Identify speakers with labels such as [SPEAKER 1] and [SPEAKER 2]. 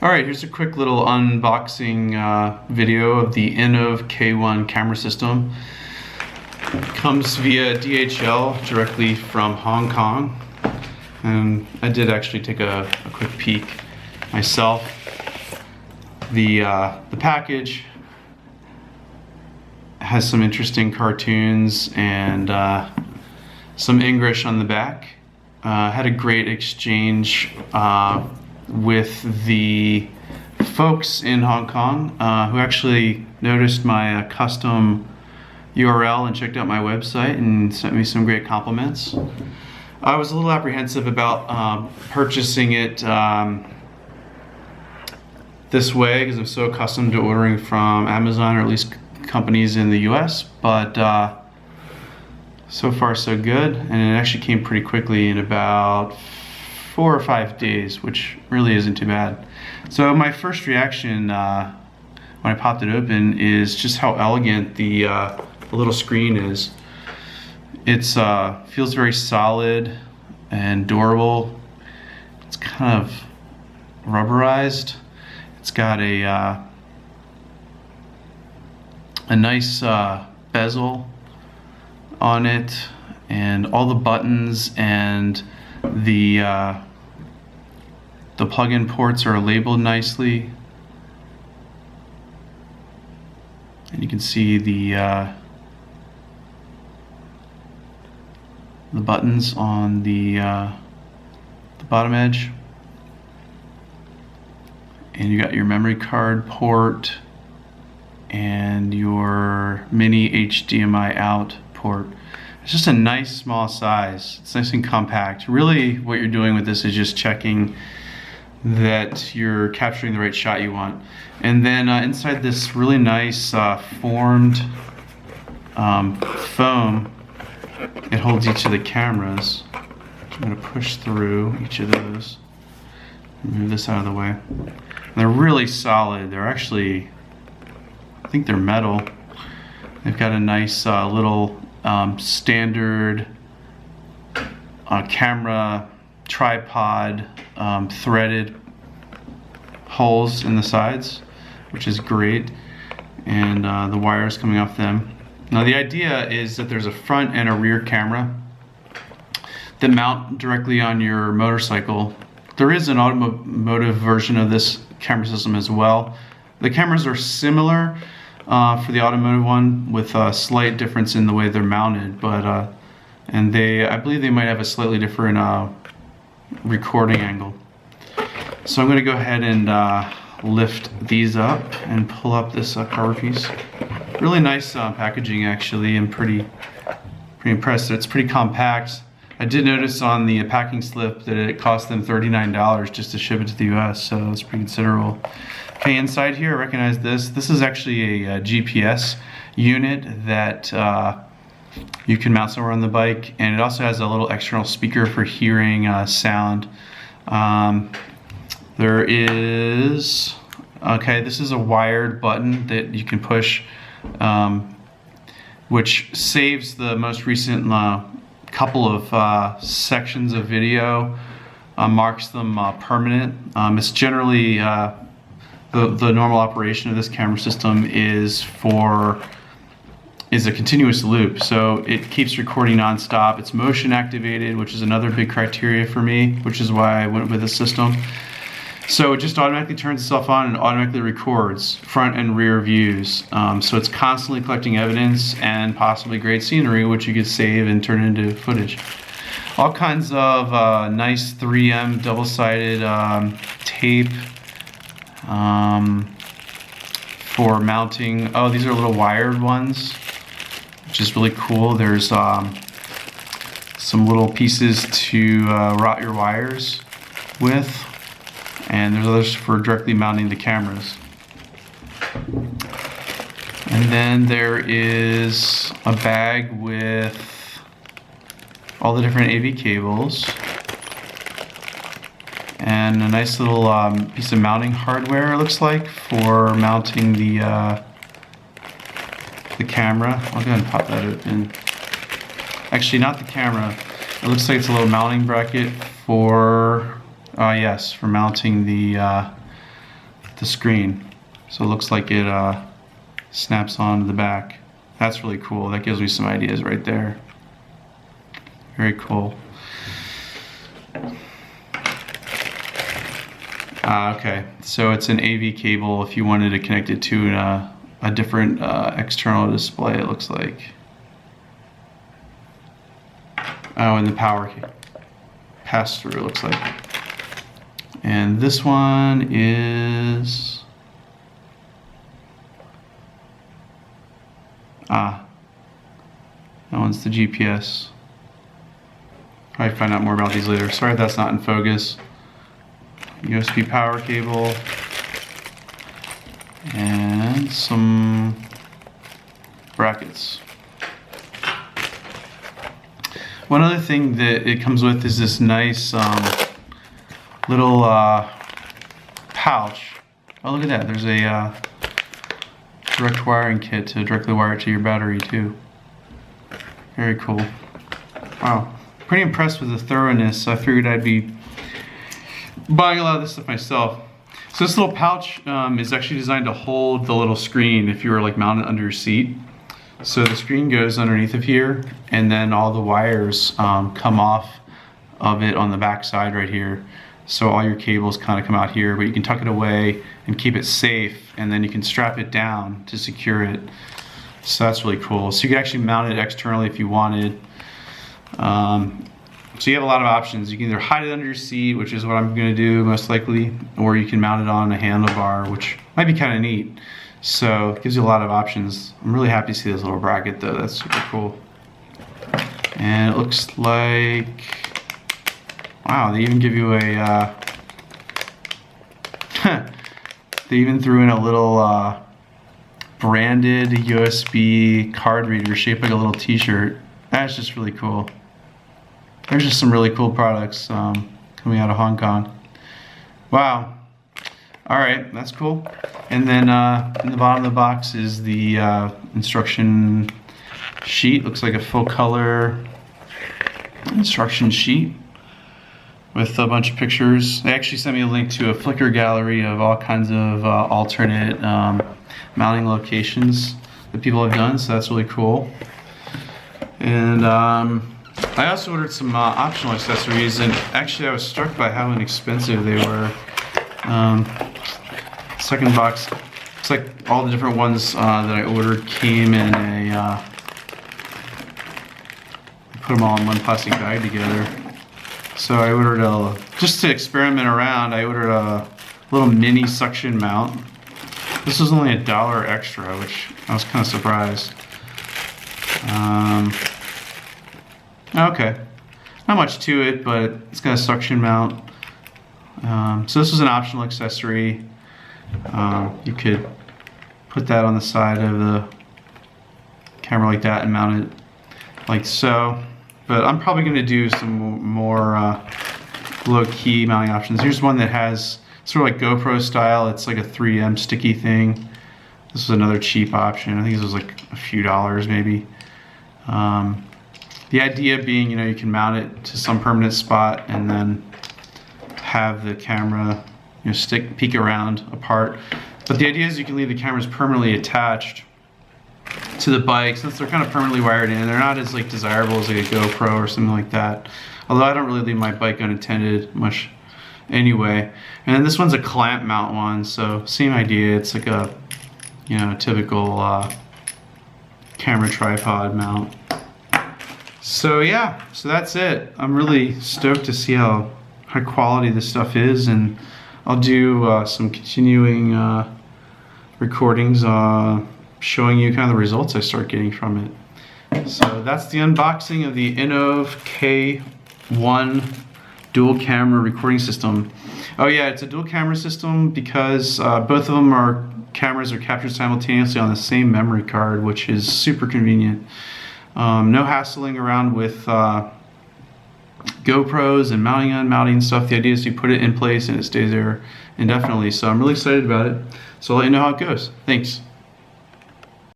[SPEAKER 1] Alright, here's a quick little unboxing video of the Innovv K1 camera system. It comes via DHL directly from Hong Kong, and I did actually take a quick peek myself. The package has some interesting cartoons and some English on the back. Had a great exchange with the folks in Hong Kong who actually noticed my custom URL and checked out my website and sent me some great compliments. I was a little apprehensive about purchasing it this way because I'm so accustomed to ordering from Amazon, or at least companies in the US, but so far so good, and it actually came pretty quickly in about 4 or 5 days, which really isn't too bad. So my first reaction when I popped it open is just how elegant the little screen is. It's feels very solid and durable. It's kind of rubberized. It's got a nice bezel on it, and all the buttons and the plug-in ports are labeled nicely, and you can see the buttons on the bottom edge, and you got your memory card port and your mini HDMI out port. It's just a nice small size. It's nice and compact. Really what you're doing with this is just checking that you're capturing the right shot you want. And then inside this really nice formed foam, it holds each of the cameras. I'm going to push through each of those. Move this out of the way. And they're really solid. They're actually, I think they're metal. They've got a nice little standard camera tripod threaded holes in the sides, which is great, and the wires coming off them. Now the idea is that there's a front and a rear camera that mount directly on your motorcycle. There is an automotive version of this camera system as well. The cameras are similar for the automotive one, with a slight difference in the way they're mounted, but and I believe they might have a slightly different recording angle. So I'm going to go ahead and lift these up and pull up this cover piece. Really nice packaging, actually. I'm pretty impressed. It's pretty compact. I did notice on the packing slip that it cost them $39 just to ship it to the US, so it's pretty considerable. Okay, inside here, I recognize this. This is actually a GPS unit that you can mount somewhere on the bike, and it also has a little external speaker for hearing sound. There is, okay, this is a wired button that you can push, which saves the most recent couple of sections of video, marks them permanent. It's generally the normal operation of this camera system is a continuous loop, so it keeps recording non-stop. It's motion activated, which is another big criteria for me, which is why I went with this system. So it just automatically turns itself on and automatically records front and rear views. So it's constantly collecting evidence and possibly great scenery, which you could save and turn into footage. All kinds of nice 3M double-sided tape for mounting. Oh, these are little wired ones, which is really cool. There's some little pieces to route your wires with, and there's others for directly mounting the cameras. And then there is a bag with all the different AV cables, and a nice little piece of mounting hardware, it looks like, for mounting the camera. I'll go ahead and pop that open. Actually, not the camera. It looks like it's a little mounting bracket for, yes, for mounting the the screen. So it looks like it snaps onto the back. That's really cool. That gives me some ideas right there. Very cool. Okay, so it's an AV cable if you wanted to connect it to a different external display, it looks like. Oh, and the power pass-through, looks like. And this one is... that one's the GPS. Probably find out more about these later. Sorry if that's not in focus. USB power cable. And some brackets. One other thing that it comes with is this nice little pouch. Oh, look at that. There's a direct wiring kit to directly wire it to your battery too. Very cool. Wow. Pretty impressed with the thoroughness. I figured I'd be buying a lot of this stuff myself. So this little pouch is actually designed to hold the little screen if you were like mounted under your seat. So the screen goes underneath of here, and then all the wires come off of it on the back side right here. So all your cables kind of come out here, but you can tuck it away and keep it safe, and then you can strap it down to secure it. So that's really cool. So you can actually mount it externally if you wanted. So you have a lot of options. You can either hide it under your seat, which is what I'm going to do most likely, or you can mount it on a handlebar, which might be kind of neat. So it gives you a lot of options. I'm really happy to see this little bracket though. That's super cool. And it looks like, wow, they even give you a, they even threw in a little branded USB card reader shaped like a little t-shirt. That's just really cool. There's just some really cool products coming out of Hong Kong. Wow. All right, that's cool. And then in the bottom of the box is the instruction sheet. Looks like a full color instruction sheet with a bunch of pictures. They actually sent me a link to a Flickr gallery of all kinds of alternate mounting locations that people have done, so that's really cool. And I also ordered some optional accessories, and actually I was struck by how inexpensive they were. Second box, it's like all the different ones that I ordered came in a, I put them all in one plastic bag together. So I ordered just to experiment around, I ordered a little mini suction mount. This was only $1 extra, which I was kind of surprised. Okay, not much to it, but it's got a suction mount. So this was an optional accessory. You could put that on the side of the camera like that and mount it like so. But I'm probably going to do some more low-key mounting options. Here's one that has sort of like GoPro style. It's like a 3M sticky thing. This is another cheap option. I think this was like a few dollars maybe. The idea being, you know, you can mount it to some permanent spot and then have the camera, you know, peek around apart. But the idea is you can leave the cameras permanently attached to the bike, since they're kind of permanently wired in. They're not as like desirable as like a GoPro or something like that. Although I don't really leave my bike unattended much anyway. And then this one's a clamp mount one, so same idea. It's like a, you know, typical camera tripod mount. So yeah, so that's it. I'm really stoked to see how high quality this stuff is, and I'll do some continuing recordings showing you kind of the results I start getting from it. So that's the unboxing of the Innovv K1 dual camera recording system. Oh yeah, it's a dual camera system because both of them cameras are captured simultaneously on the same memory card, which is super convenient. No hassling around with GoPros and mounting and unmounting stuff. The idea is you put it in place and it stays there indefinitely. So I'm really excited about it. So I'll let you know how it goes. Thanks.